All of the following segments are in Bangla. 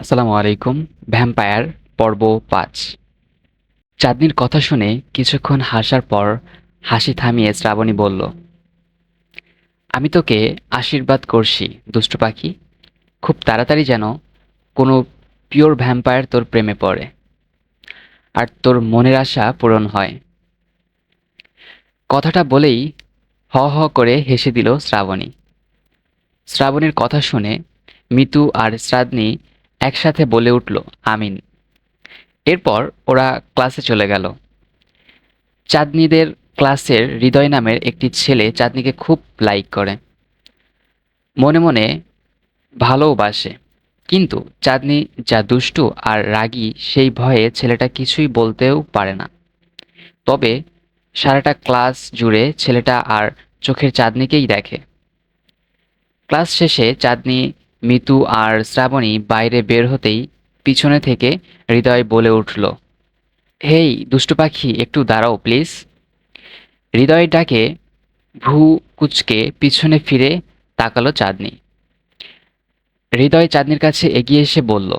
আসসালামু আলাইকুম। ভ্যাম্পায়ার পর্ব ৫। চাঁদনির কথা শুনে কিছুক্ষণ হাসার পর হাসি থামিয়ে শ্রাবণী বলল, আমি তোকে আশীর্বাদ করছি দুষ্টু পাখি। খুব তাড়াতাড়ি যেন কোনো পিওর ভ্যাম্পায়ার তোর প্রেমে পড়ে আর তোর মনের আশা পূরণ হয়। কথাটা বলেই হ হ করে হেসে দিল শ্রাবণী। শ্রাবণীর কথা শুনে মিতু আর শ্রাবণী একসাথে বলে উঠল, আমিন। এরপর ওরা ক্লাসে চলে গেল। চাঁদনিদের ক্লাসের হৃদয় নামের একটি ছেলে চাঁদনিকে খুব লাইক করে, মনে মনে ভালোবাসে। কিন্তু চাঁদনি যা দুষ্টু আর রাগী সেই ভয়ে ছেলেটা কিছুই বলতেও পারে না। তবে সারাটা ক্লাস জুড়ে ছেলেটা আর চোখের চাঁদনিকেই দেখে। ক্লাস শেষে চাঁদনি, মিতু আর শ্রাবণী বাইরে বের হতেই পিছনে থেকে হৃদয় বলে উঠল, হেই দুষ্টু পাখি, একটু দাঁড়াও প্লিজ। হৃদয়ের ডাকে ভ্রু কুঁচকে পিছনে ফিরে তাকালো চাঁদনি। হৃদয় চাঁদনির কাছে এগিয়ে এসে বলল,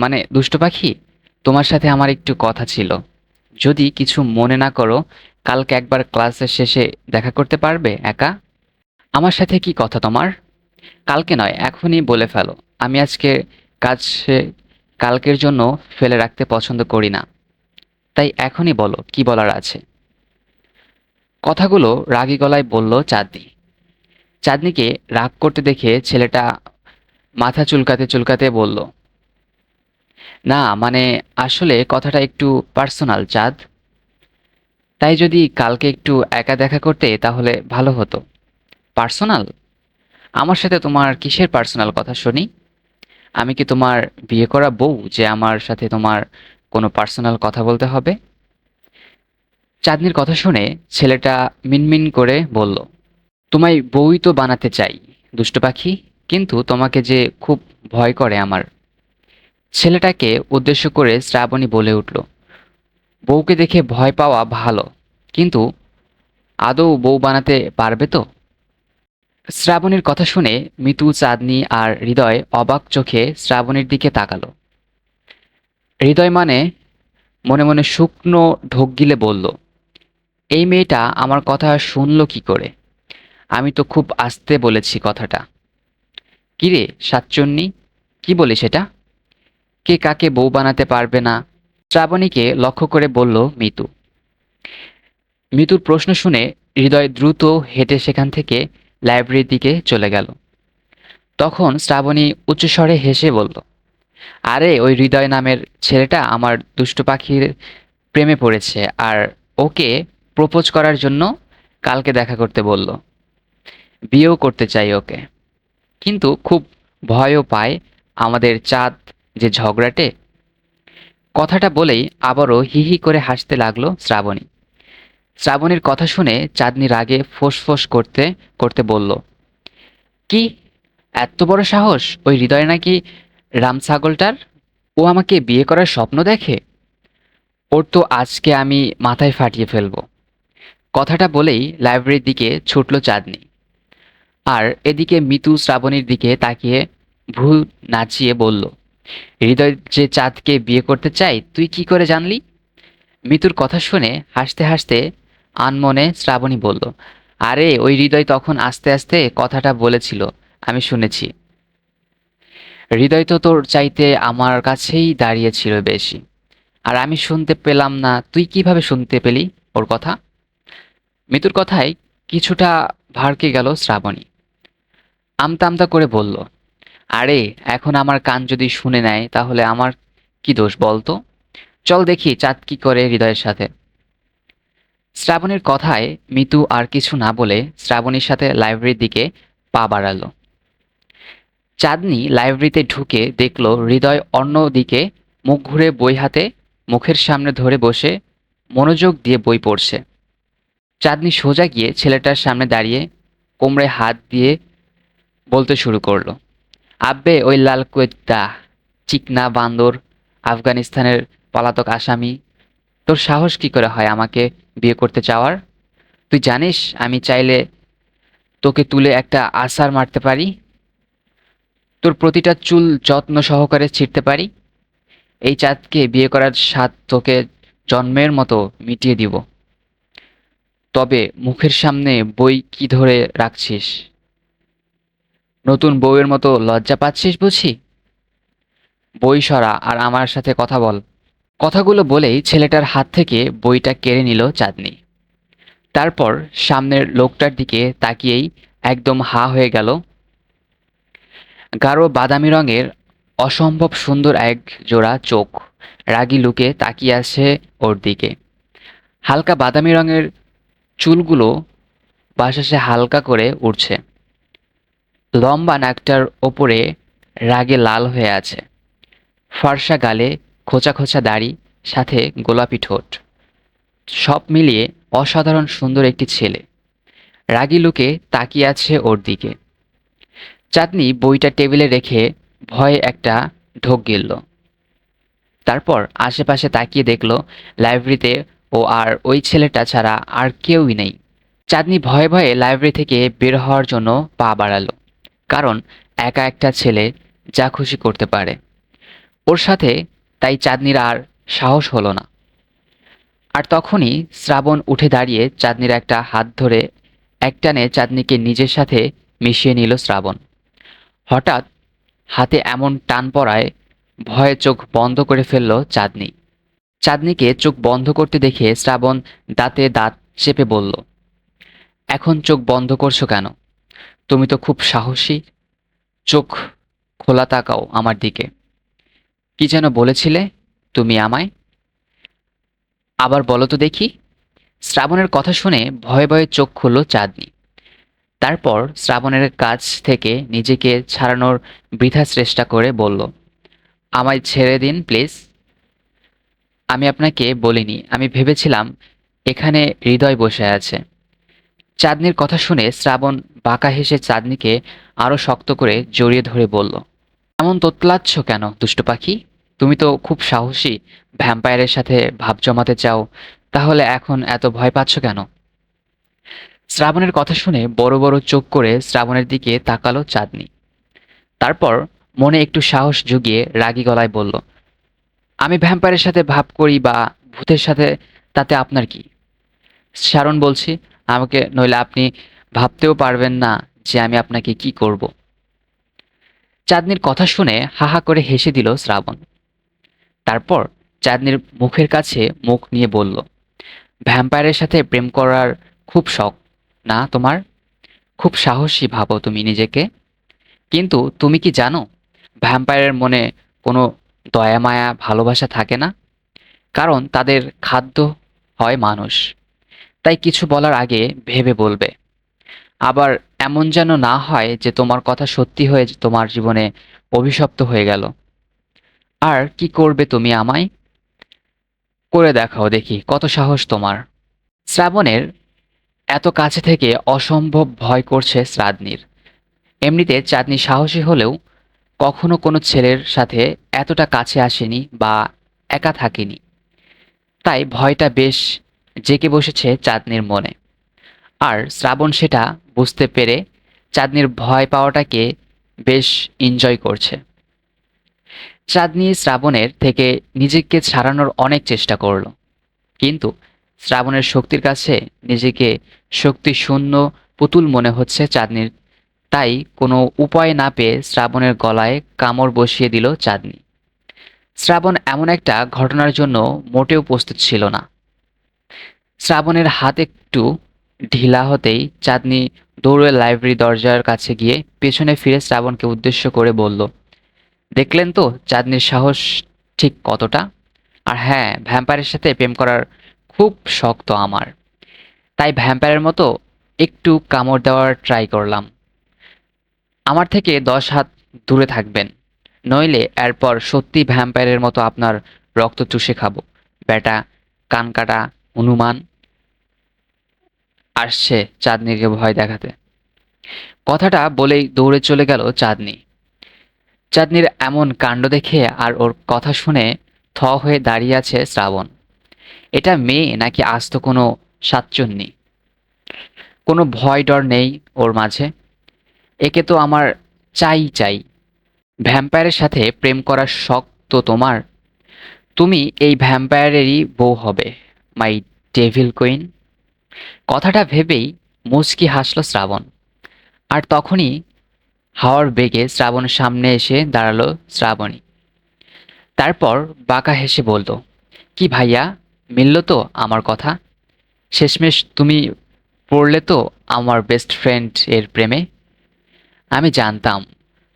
মানে দুষ্ট পাখি, তোমার সাথে আমার একটু কথা ছিল। যদি কিছু মনে না করো, কালকে একবার ক্লাসের শেষে দেখা করতে পারবে একা? আমার সাথে কি কথা তোমার? কালকে নয়, এখনই বলে ফেলো। আমি আজকে কাজ কালকের জন্য ফেলে রাখতে পছন্দ করি না। তাই এখনই বলো কি বলার আছে। কথাগুলো রাগী গলায় বলল চাঁদনি। চাঁদনিকে রাগ করতে দেখে ছেলেটা মাথা চুলকাতে চুলকাতে বলল, না মানে আসলে কথাটা একটু পার্সোনাল চাঁদ। তাই যদি কালকে একটু একা দেখা করতে তাহলে ভালো হতো। পার্সোনাল? আমার সাথে তোমার কিসের পার্সোনাল কথা শুনি? আমি কি তোমার বিয়ে করা বউ যে আমার সাথে তোমার কোনো পার্সোনাল কথা বলতে হবে? চাঁদনির কথা শুনে ছেলেটা মিনমিন করে বলল, তোমায় বউই তো বানাতে চাই দুষ্ট পাখি, কিন্তু তোমাকে যে খুব ভয় করে আমার। ছেলেটাকে উদ্দেশ্য করে শ্রাবণী বলে উঠল, বউকে দেখে ভয় পাওয়া ভালো, কিন্তু আদৌ বউ বানাতে পারবে তো? শ্রাবণীর কথা শুনে মিতু, চাঁদনি আর হৃদয় অবাক চোখে শ্রাবণীর দিকে তাকালো। হৃদয় মনে মনে শুকনো ঢোক গিলে বলল, এই মেয়েটা আমার কথা শুনলো কি করে? আমি তো খুব আস্তে বলেছি কথাটা। কিরে সাতচন্নি, কি বলি সেটা? কে কাকে বউ বানাতে পারবে না? শ্রাবণীকে লক্ষ্য করে বলল মিতু। মিতুর প্রশ্ন শুনে হৃদয় দ্রুত হেঁটে সেখান থেকে লাইব্রেরির দিকে চলে গেল। তখন শ্রাবণী উচ্চস্বরে হেসে বলল, আরে ওই হৃদয় নামের ছেলেটা আমার দুষ্টু পাখির প্রেমে পড়েছে আর ওকে প্রপোজ করার জন্য কালকে দেখা করতে বলল। বিয়েও করতে চাই ওকে, কিন্তু খুব ভয়ও পায় আমাদের চাঁদ যে ঝগড়াটে। কথাটা বলেই আবারও হি হি করে হাসতে লাগলো শ্রাবণী। শ্রাবণীর কথা শুনে চাঁদনি রাগে ফোঁস করতে করতে বলল, কি এত বড় সাহস ওই হৃদয় নাকি রামছাগলটার? ও আমাকে বিয়ে করার স্বপ্ন দেখে? ওর তো আজকে আমি মাথায় ফাটিয়ে ফেলবো। কথাটা বলেই লাইব্রেরির দিকে ছুটল চাঁদনি। আর এদিকে মিতু শ্রাবণীর দিকে তাকিয়ে ভ্রু নাচিয়ে বলল, হৃদয় যে চাঁদকে বিয়ে করতে চাই তুই কি করে জানলি? মিতুর কথা শুনে হাসতে হাসতে আনমনে শ্রাবণী বলল, আরে ওই হৃদয় তখন আস্তে আস্তে কথাটা বলেছিল, আমি শুনেছি। হৃদয় তো তোর চাইতে আমার কাছেই দাঁড়িয়েছিল বেশি, আর আমি শুনতে পেলাম না? তুই কিভাবে শুনতে পেলি ওর কথা? মিতুর কথায় কিছুটা ভাড়কে গেল শ্রাবণী। আমতা আমতা করে বলল, আরে এখন আমার কান যদি শুনে নেয় তাহলে আমার কি দোষ বলতো? চল দেখি চাঁদ কি করে হৃদয়ের সাথে। শ্রাবণীর কথায় মিতু আর কিছু না বলে শ্রাবণীর সাথে লাইব্রেরির দিকে পা বাড়ালো। চাঁদনি লাইব্রেরিতে ঢুকে দেখল হৃদয় অন্যদিকে মুখ ঘুরে বই হাতে মুখের সামনে ধরে বসে মনোযোগ দিয়ে বই পড়ছে। চাঁদনি সোজা গিয়ে ছেলেটার সামনে দাঁড়িয়ে কোমরে হাত দিয়ে বলতে শুরু করলো, আব্বে ওই লাল কুয়েত্তা, চিকনা বান্দর, আফগানিস্তানের পলাতক আসামি, তোর সাহস কি করে হয় আমাকে বিয়ে করতে চাওয়ার? তুই জানিস আমি চাইলে তোকে তুলে একটা আছাড় মারতে পারি। তোর প্রতিটা চুল যত্ন সহকারে ছিঁড়তে পারি। এই চাঁদকে বিয়ে করার স্বাদ তোকে জন্মের মতো মিটিয়ে দিব। তবে মুখের সামনে বই কি ধরে রাখছিস? নতুন বউয়ের মতো লজ্জা পাচ্ছিস বুঝি? বই সরা আর আমার সাথে কথা বল। কথাগুলো বলেই ছেলেটার হাত থেকে বইটা কেড়ে নিল চাঁদনি। তারপর সামনের লোকটার দিকে তাকিয়েই একদম হা হয়ে গেল। গাঢ় বাদামি রঙের অসম্ভব সুন্দর এক জোড়া চোখ রাগী লুকে তাকিয়ে আছে ওর দিকে। হালকা বাদামি রঙের চুলগুলো বাতাসে হালকা করে উড়ছে। লম্বা নাকটার ওপরে রাগে লাল হয়ে আছে। ফর্সা গালে খোঁচা খোঁচা দাড়ি, সাথে গোলাপি ঠোঁট। সব মিলিয়ে অসাধারণ সুন্দর একটি ছেলে। রাগী লুকে তাকিয়ে আছে ওর দিকে। চাঁদনি বইটা টেবিলে রেখে ভয়ে একটা ঢোক গিলল। তারপর আশেপাশে তাকিয়ে দেখল লাইব্রেরিতে ও আর ওই ছেলেটা ছাড়া আর কেউই নেই। চাঁদনি ভয়ে ভয়ে লাইব্রেরি থেকে বের হওয়ার জন্য পা বাড়ালো, কারণ একা একটা ছেলে যা খুশি করতে পারে ওর সাথে। তাই চাঁদনির আর সাহস হলো না। আর তখনই শ্রাবণ উঠে দাঁড়িয়ে চাঁদনির একটা হাত ধরে একটানে চাঁদনিকে নিজের সাথে মিশিয়ে নিল শ্রাবণ। হঠাৎ হাতে এমন টান পড়ায় ভয়ে চোখ বন্ধ করে ফেলল চাঁদনি। চাঁদনিকে চোখ বন্ধ করতে দেখে শ্রাবণ দাঁতে দাঁত চেপে বলল, এখন চোখ বন্ধ করছো কেন? তুমি তো খুব সাহসী। চোখ খোলা তাকাও আমার দিকে। কি যেন বলেছিলে তুমি আমায়? আবার বলো তো দেখি। শ্রাবণের কথা শুনে ভয়ে ভয়ে চোখ খুলল চাঁদনি। তারপর শ্রাবণের কাছ থেকে নিজেকে ছাড়ানোর বৃথা চেষ্টা করে বলল, আমায় ছেড়ে দিন প্লিজ। আমি আপনাকে বলিনি, আমি ভেবেছিলাম এখানে হৃদয় বসে আছে। চাঁদনির কথা শুনে শ্রাবণ বাঁকা হেসে চাঁদনিকে আরো শক্ত করে জড়িয়ে ধরে বলল, এমন তোতলাচ্ছ কেন দুষ্টু পাখি? তুমি তো খুব সাহসী, ভ্যাম্পায়ারের সাথে ভাব জমাতে চাও, তাহলে এখন এত ভয় পাচ্ছ কেন? শ্রাবণের কথা শুনে বড় বড় চোখ করে শ্রাবণের দিকে তাকালো চাঁদনি। তারপর মনে একটু সাহস জুগিয়ে রাগী গলায় বলল, আমি ভ্যাম্পায়ারের সাথে ভাব করি বা ভূতের সাথে, তাতে আপনার কি? শারণ বলছি, আমাকে, নইলে আপনি ভাবতেও পারবেন না যে আমি আপনাকে কি করব। চাঁদনির কথা শুনে হা হা করে হেসে দিল শ্রাবণ। তারপর চাঁদনির মুখের কাছে মুখ নিয়ে বলল, ভ্যাম্পায়ারের সাথে প্রেম করার খুব শখ না তোমার? খুব সাহসী ভাবো তুমি নিজেকে। কিন্তু তুমি কি জানো, ভ্যাম্পায়ারের মনে কোনো দয়া মায়া ভালোবাসা থাকে না, কারণ তাদের খাদ্য হয় মানুষ। তাই কিছু বলার আগে ভেবে বলবে। আবার এমন যেন না হয় যে তোমার কথা সত্যি হয়ে তোমার জীবনে অভিশপ্ত হয়ে গেল। আর কি করবে তুমি আমায়? করে দেখাও দেখি কত সাহস তোমার। শ্রাবণের এত কাছে থেকে অসম্ভব ভয় করছে চাঁদনির। এমনিতে চাঁদনি সাহসী হলেও কখনো কোনো ছেলের সাথে এতটা কাছে আসেনি বা একা থাকেনি। তাই ভয়টা বেশ জেঁকে বসেছে চাঁদনির মনে। আর শ্রাবণ সেটা বুঝতে পেরে চাঁদনির ভয় পাওয়াটাকে বেশ এনজয় করছে। চাঁদনি শ্রাবণের থেকে নিজেকে ছাড়ানোর অনেক চেষ্টা করলো, কিন্তু শ্রাবণের শক্তির কাছে নিজেকে শক্তি শূন্য পুতুল মনে হচ্ছে চাঁদনির। তাই কোনো উপায় না পেয়ে শ্রাবণের গলায় কামড় বসিয়ে দিল চাঁদনি। শ্রাবণ এমন একটা ঘটনার জন্য মোটেও প্রস্তুত ছিল না। শ্রাবণের হাত একটু ঢিলা হতেই চাঁদনি দৌড়ে লাইব্রেরি দরজার কাছে গিয়ে পেছনে ফিরে শ্রাবণকে উদ্দেশ্য করে বলল, দেখলেন তো চাঁদনির সাহস ঠিক কতটা? আর হ্যাঁ, ভ্যাম্পায়ারের সাথে প্রেম করার খুব শক্ত আমার। তাই ভ্যাম্পায়ারের মতো একটু কামড় দেওয়ার ট্রাই করলাম। আমার থেকে 10 হাত দূরে থাকবেন, নইলে এরপর সত্যি ভ্যাম্পায়ারের মতো আপনার রক্ত চুষে খাবো। বেটা কানকাটা হনুমান আসছে চাঁদনিকে ভয় দেখাতে। কথাটা বলেই দৌড়ে চলে গেল চাঁদনি। চাঁদনির এমন কাণ্ড দেখে আর ওর কথা শুনে থ হয়ে দাঁড়িয়ে আছে শ্রাবণ। এটা মেয়ে নাকি আস্ত কোনো সাতচন্নি? কোনো ভয় ডর নেই ওর মাঝে। একে তো আমার চাই চাই। ভ্যাম্পায়ারের সাথে প্রেম করার শখ তো তোমার। তুমি এই ভ্যাম্পায়ারেরই বউ হবে, মাই ডেভিল কুইন। কথাটা ভেবেই মুচকি হাসল শ্রাবণ। আর তখনই হাওয়ার বেগে শ্রাবণের সামনে এসে দাঁড়ালো শ্রাবণী। তারপর বাঁকা হেসে বলল, কি ভাইয়া, মিলল তো আমার কথা? শেষমেশ তুমি পড়লে তো আমার বেস্ট ফ্রেন্ড এর প্রেমে। আমি জানতাম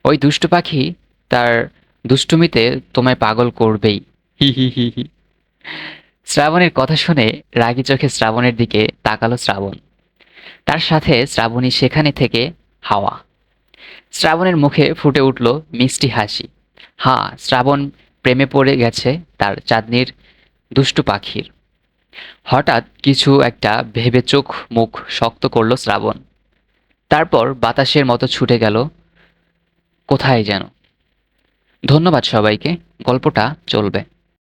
ওই দুষ্টু পাখি তার দুষ্টুমিতে তোমায় পাগল করবেই। হি হি হি হি। শ্রাবণের কথা শুনে রাগী চোখে শ্রাবণের দিকে তাকালো শ্রাবণ। তার সাথে শ্রাবণী সেখানে থেকে হাওয়া। শ্রাবণের মুখে ফুটে উঠল মিষ্টি হাসি। হ্যাঁ, শ্রাবণ প্রেমে পড়ে গেছে তার চাঁদনির দুষ্টু পাখির। হঠাৎ কিছু একটা ভেবে চোখ মুখ শক্ত করল শ্রাবণ। তারপর বাতাসের মতো ছুটে গেল কোথায় যেন। ধন্যবাদ সবাইকে। গল্পটা চলবে।